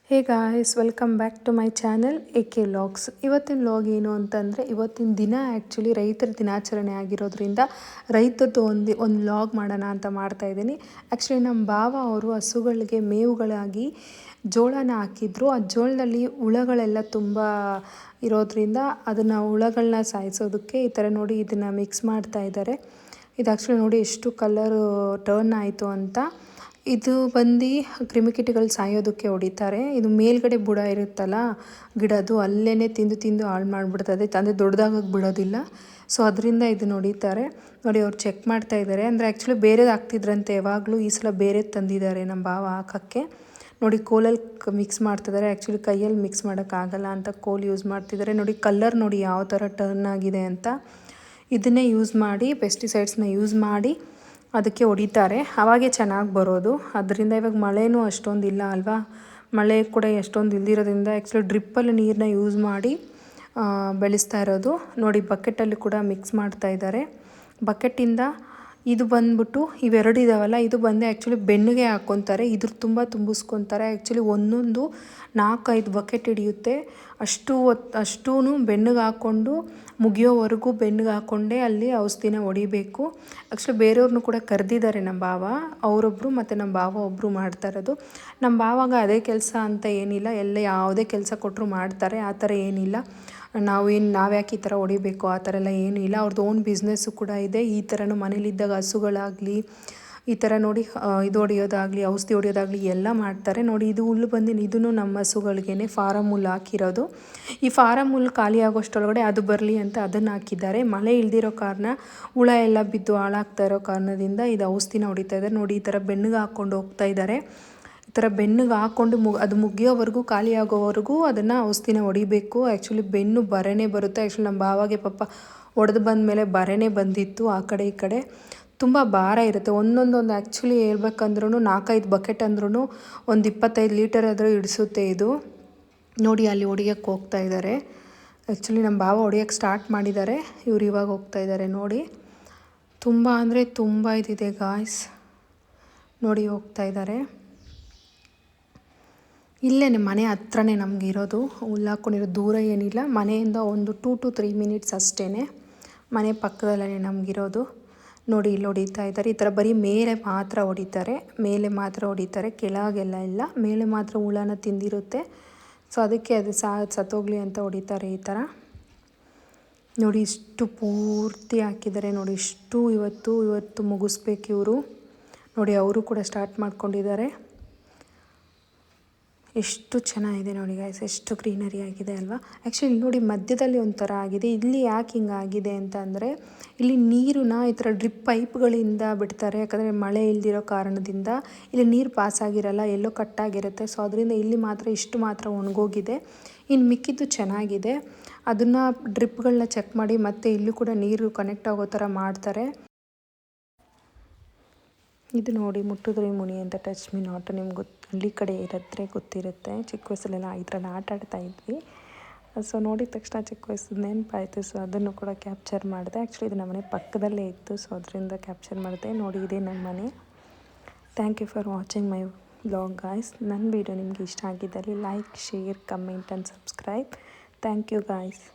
Hey guys, welcome back to my channel AK vlogs. ಇವತ್ತಿನ vlog ಏನು ಅಂತಂದರೆ, ಇವತ್ತಿನ ದಿನ ಆ್ಯಕ್ಚುಲಿ ರೈತರ ದಿನಾಚರಣೆ ಆಗಿರೋದ್ರಿಂದ ರೈತರದ್ದು ಒಂದು ವ್ಲಾಗ್ ಮಾಡೋಣ ಅಂತ ಮಾಡ್ತಾಯಿದ್ದೀನಿ. ಆ್ಯಕ್ಚುಲಿ ನಮ್ಮ ಭಾವ ಅವರು ಹಸುಗಳಿಗೆ ಮೇವುಗಳಾಗಿ ಜೋಳನ ಹಾಕಿದ್ರು. ಆ ಜೋಳದಲ್ಲಿ ಹುಳಗಳೆಲ್ಲ ತುಂಬ ಇರೋದ್ರಿಂದ ಅದನ್ನು ಹುಳಗಳನ್ನ ಸಾಯಿಸೋದಕ್ಕೆ ಈ ಥರ ನೋಡಿ ಇದನ್ನು ಮಿಕ್ಸ್ ಮಾಡ್ತಾ ಇದ್ದಾರೆ. ಇದು ಆ್ಯಕ್ಚುಲಿ ನೋಡಿ ಎಷ್ಟು ಕಲರು ಟರ್ನ್ ಆಯಿತು ಅಂತ. ಇದು ಬಂದು ಕ್ರಿಮಿಕೀಟಗಳು ಸಾಯೋದಕ್ಕೆ ಹೊಡಿತಾರೆ. ಇದು ಮೇಲ್ಗಡೆ ಬುಡ ಇರುತ್ತಲ್ಲ ಗಿಡದ್ದು, ಅಲ್ಲೇ ತಿಂದು ಹಾಳು ಮಾಡಿಬಿಡ್ತದೆ, ಅಂದರೆ ದೊಡ್ಡದಾಗೋಕ್ಕೆ ಬಿಡೋದಿಲ್ಲ. ಸೊ ಅದರಿಂದ ಇದನ್ನು ಹೊಡಿತಾರೆ. ನೋಡಿ ಅವ್ರು ಚೆಕ್ ಮಾಡ್ತಾ ಇದ್ದಾರೆ. ಅಂದರೆ ಆ್ಯಕ್ಚುಲಿ ಬೇರೆದು ಹಾಕ್ತಿದ್ರಂತೆ ಯಾವಾಗಲೂ, ಈ ಸಲ ಬೇರೆದು ತಂದಿದ್ದಾರೆ ನಮ್ಮ ಭಾವ ಹಾಕೋಕ್ಕೆ. ನೋಡಿ ಕೋಲಲ್ಲಿ ಮಿಕ್ಸ್ ಮಾಡ್ತಿದ್ದಾರೆ. ಆ್ಯಕ್ಚುಲಿ ಕೈಯಲ್ಲಿ ಮಿಕ್ಸ್ ಮಾಡೋಕ್ಕಾಗಲ್ಲ ಅಂತ ಕೋಲ್ ಯೂಸ್ ಮಾಡ್ತಿದ್ದಾರೆ. ನೋಡಿ ಕಲರ್ ನೋಡಿ ಯಾವ ಥರ ಟರ್ನ್ ಆಗಿದೆ ಅಂತ. ಇದನ್ನೇ ಯೂಸ್ ಮಾಡಿ, ಪೆಸ್ಟಿಸೈಡ್ಸ್ನ ಯೂಸ್ ಮಾಡಿ ಅದಕ್ಕೆ ಹೊಡಿತಾರೆ, ಆವಾಗೇ ಚೆನ್ನಾಗಿ ಬರೋದು. ಅದರಿಂದ ಇವಾಗ ಮಳೆನೂ ಅಷ್ಟೊಂದು ಇಲ್ಲ ಅಲ್ವಾ, ಮಳೆ ಕೂಡ ಎಷ್ಟೊಂದು ಇಲ್ದಿರೋದ್ರಿಂದ ಆ್ಯಕ್ಚುಲಿ ಡ್ರಿಪ್ಪಲ್ಲಿ ನೀರನ್ನ ಯೂಸ್ ಮಾಡಿ ಬೆಳೆಸ್ತಾ ಇರೋದು. ನೋಡಿ ಬಕೆಟಲ್ಲಿ ಕೂಡ ಮಿಕ್ಸ್ ಮಾಡ್ತಾ ಇದ್ದಾರೆ. ಬಕೆಟಿಂದ ಇದು ಬಂದ್ಬಿಟ್ಟು ಇವೆರಡು ಇದಾವಲ್ಲ, ಇದು ಬಂದು ಆ್ಯಕ್ಚುಲಿ ಬೆನ್ನಿಗೆ ಹಾಕ್ಕೊತಾರೆ. ಇದ್ರ ತುಂಬ ತುಂಬಿಸ್ಕೊತಾರೆ. ಆ್ಯಕ್ಚುಲಿ ಒಂದೊಂದು 4-5 ಬಕೆಟ್ ಹಿಡಿಯುತ್ತೆ. ಅಷ್ಟೂ ಬೆನ್ನಿಗೆ ಹಾಕ್ಕೊಂಡು ಮುಗಿಯೋವರೆಗೂ ಬೆನ್ನಿಗೆ ಹಾಕ್ಕೊಂಡೇ ಅಲ್ಲಿ ಔಷಧಿನ ಹೊಡಿಬೇಕು. ಆ್ಯಕ್ಚುಲಿ ಬೇರೆಯವ್ರನ್ನೂ ಕೂಡ ಕರೆದಿದ್ದಾರೆ ನಮ್ಮ ಭಾವ, ಅವರೊಬ್ಬರು ಮತ್ತು ನಮ್ಮ ಭಾವ ಒಬ್ಬರು ಮಾಡ್ತಾ ಇರೋದು. ನಮ್ಮ ಭಾವಾಗ ಅದೇ ಕೆಲಸ ಅಂತ ಏನಿಲ್ಲ, ಎಲ್ಲ ಯಾವುದೇ ಕೆಲಸ ಕೊಟ್ಟರು ಮಾಡ್ತಾರೆ, ಆ ಥರ ಏನಿಲ್ಲ. ನಾವ್ಯಾಕೆ ಈ ಥರ ಹೊಡಿಬೇಕು ಆ ಥರ ಎಲ್ಲ ಏನೂ ಇಲ್ಲ. ಅವ್ರದ್ದು ಓನ್ ಬಿಸ್ನೆಸ್ಸು ಕೂಡ ಇದೆ. ಈ ಥರನೂ ಮನೇಲಿದ್ದಾಗ ಹಸುಗಳಾಗಲಿ ಈ ಥರ ನೋಡಿ ಇದು ಹೊಡಿಯೋದಾಗಲಿ, ಔಷಧಿ ಹೊಡಿಯೋದಾಗಲಿ ಎಲ್ಲ ಮಾಡ್ತಾರೆ. ನೋಡಿ ಇದು ಹುಲ್ಲು ಬಂದು ಇದೂ ನಮ್ಮ ಹಸುಗಳಿಗೇ ಫಾರಮ್ ಹುಲ್ಲು ಹಾಕಿರೋದು. ಈ ಫಾರಮ್ ಹುಲ್ಲು ಖಾಲಿ ಆಗೋಷ್ಟರೊಳಗಡೆ ಅದು ಬರಲಿ ಅಂತ ಅದನ್ನು ಹಾಕಿದ್ದಾರೆ. ಮಳೆ ಇಲ್ದಿರೋ ಕಾರಣ ಹುಳ ಎಲ್ಲ ಬಿದ್ದು ಹಾಳಾಗ್ತಾ ಇರೋ ಕಾರಣದಿಂದ ಇದು ಔಷಧಿನ ಹೊಡಿತಾ ಇದ್ದಾರೆ. ನೋಡಿ ಈ ಥರ ಬೆನ್ನಿಗೆ ಹಾಕ್ಕೊಂಡು ಹೋಗ್ತಾ ಇದ್ದಾರೆ. ಈ ಥರ ಬೆನ್ನಿಗೆ ಹಾಕ್ಕೊಂಡು ಅದು ಮುಗಿಯೋವರೆಗೂ, ಖಾಲಿ ಆಗೋವರೆಗೂ ಅದನ್ನು ಔಷಧಿನ ಹೊಡಿಬೇಕು. ಆ್ಯಕ್ಚುಲಿ ಬೆನ್ನು ಬರನೇ ಬರುತ್ತೆ. ಆ್ಯಕ್ಚುಲಿ ನಮ್ಮ ಭಾವಾಗೆ ಪಾಪ ಹೊಡೆದು ಬಂದಮೇಲೆ ಬರನೇ ಬಂದಿತ್ತು ಆ ಕಡೆ ಈ ಕಡೆ. ತುಂಬ ಭಾರ ಇರುತ್ತೆ. ಒಂದೊಂದು ಆ್ಯಕ್ಚುಲಿ ಹೇಳ್ಬೇಕಂದ್ರೂ 4-5 ಬಕೆಟ್ ಅಂದ್ರೂ ಒಂದು 25 ಲೀಟರ್ ಆದರೂ ಹಿಡಿಸುತ್ತೆ ಇದು. ನೋಡಿ ಅಲ್ಲಿ ಹೊಡಿಯೋಕ್ಕೆ ಹೋಗ್ತಾ ಇದ್ದಾರೆ. ಆ್ಯಕ್ಚುಲಿ ನಮ್ಮ ಭಾವ ಹೊಡಿಯೋಕ್ಕೆ ಸ್ಟಾರ್ಟ್ ಮಾಡಿದ್ದಾರೆ, ಇವ್ರು ಇವಾಗ ಹೋಗ್ತಾ ಇದ್ದಾರೆ. ನೋಡಿ ತುಂಬ ಅಂದರೆ ತುಂಬ ಇದಿದೆ ಗಾಯ್ಸ್. ನೋಡಿ ಹೋಗ್ತಾ ಇದ್ದಾರೆ. ಇಲ್ಲೇ ಮನೆ ಹತ್ರನೇ ನಮ್ಗೆ ಇರೋದು, ಹುಲ್ಲು ಹಾಕ್ಕೊಂಡಿರೋ ದೂರ ಏನಿಲ್ಲ. ಮನೆಯಿಂದ ಒಂದು 2 to 3 ಮಿನಿಟ್ಸ್ ಅಷ್ಟೇ. ಮನೆ ಪಕ್ಕದಲ್ಲೇ ನಮಗಿರೋದು. ನೋಡಿ ಇಲ್ಲಿ ಹೊಡಿತಾ ಇದ್ದಾರೆ. ಈ ಥರ ಬರೀ ಮೇಲೆ ಮಾತ್ರ ಹೊಡಿತಾರೆ, ಕೆಳಗೆಲ್ಲ ಇಲ್ಲ. ಮೇಲೆ ಮಾತ್ರ ಹುಳನ ತಿಂದಿರುತ್ತೆ. ಸೊ ಅದಕ್ಕೆ ಅದು ಸತ್ತೋಗ್ಲಿ ಅಂತ ಹೊಡಿತಾರೆ ಈ ಥರ. ನೋಡಿ ಇಷ್ಟು ಪೂರ್ತಿ ಹಾಕಿದ್ದಾರೆ. ನೋಡಿ ಇಷ್ಟು ಇವತ್ತು ಮುಗಿಸ್ಬೇಕು ಇವರು. ನೋಡಿ ಅವರು ಕೂಡ ಸ್ಟಾರ್ಟ್ ಮಾಡ್ಕೊಂಡಿದ್ದಾರೆ. ಎಷ್ಟು ಚೆನ್ನಾಗಿದೆ ನೋಡಿ ಗಾಯ್ಸ್, ಎಷ್ಟು ಗ್ರೀನರಿ ಆಗಿದೆ ಅಲ್ವಾ. ಆ್ಯಕ್ಚುಲಿ ನೋಡಿ ಮಧ್ಯದಲ್ಲಿ ಒಂಥರ ಆಗಿದೆ. ಇಲ್ಲಿ ಯಾಕೆ ಹಿಂಗಾಗಿದೆ ಅಂತ ಅಂದರೆ, ಇಲ್ಲಿ ನೀರನ್ನ ಈ ಥರ ಡ್ರಿಪ್ ಪೈಪ್ಗಳಿಂದ ಬಿಡ್ತಾರೆ. ಯಾಕಂದರೆ ಮಳೆ ಇಲ್ದಿರೋ ಕಾರಣದಿಂದ ಇಲ್ಲಿ ನೀರು ಪಾಸ್ ಆಗಿರಲ್ಲ, ಎಲ್ಲೋ ಕಟ್ಟಾಗಿರುತ್ತೆ. ಸೊ ಅದರಿಂದ ಇಲ್ಲಿ ಮಾತ್ರ ಇಷ್ಟು ಮಾತ್ರ ಒಣಗೋಗಿದೆ. ಇನ್ನು ಮಿಕ್ಕಿದ್ದು ಚೆನ್ನಾಗಿದೆ. ಅದನ್ನು ಡ್ರಿಪ್ಗಳನ್ನ ಚೆಕ್ ಮಾಡಿ ಮತ್ತೆ ಇಲ್ಲೂ ಕೂಡ ನೀರು ಕನೆಕ್ಟ್ ಆಗೋ ಥರ ಮಾಡ್ತಾರೆ. ಇದು ನೋಡಿ ಮುಟ್ಟಿದ್ರೆ ಮುನಿ ಅಂತ, ಟಚ್ ಮೀ ನಾಟ್. ನಿಮ್ಗೆ ಹಳ್ಳಿ ಕಡೆ ಇರತ್ತೆ ಗೊತ್ತಿರುತ್ತೆ. ಚಿಕ್ಕ ವಯಸ್ಸಲ್ಲೆಲ್ಲ ಈ ಥರ ಆಟ ಆಡ್ತಾ ಇದ್ವಿ. ಸೊ ನೋಡಿದ ತಕ್ಷಣ ಚಿಕ್ಕ ವಯಸ್ಸು ನೆನಪಾಯಿತು. ಸೊ ಅದನ್ನು ಕೂಡ ಕ್ಯಾಪ್ಚರ್ ಮಾಡಿದೆ. ಆ್ಯಕ್ಚುಲಿ ಇದು ನಮ್ಮ ಮನೆ ಪಕ್ಕದಲ್ಲೇ ಇತ್ತು, ಸೊ ಅದರಿಂದ ಕ್ಯಾಪ್ಚರ್ ಮಾಡಿದೆ. ನೋಡಿ ಇದೇ ನಮ್ಮ ಮನೆ. Thank you for watching my vlog guys. ನನ್ನ ವೀಡಿಯೋ ನಿಮಗೆ ಇಷ್ಟ ಆಗಿದ್ದಲ್ಲಿ like, share, comment and subscribe. Thank you guys.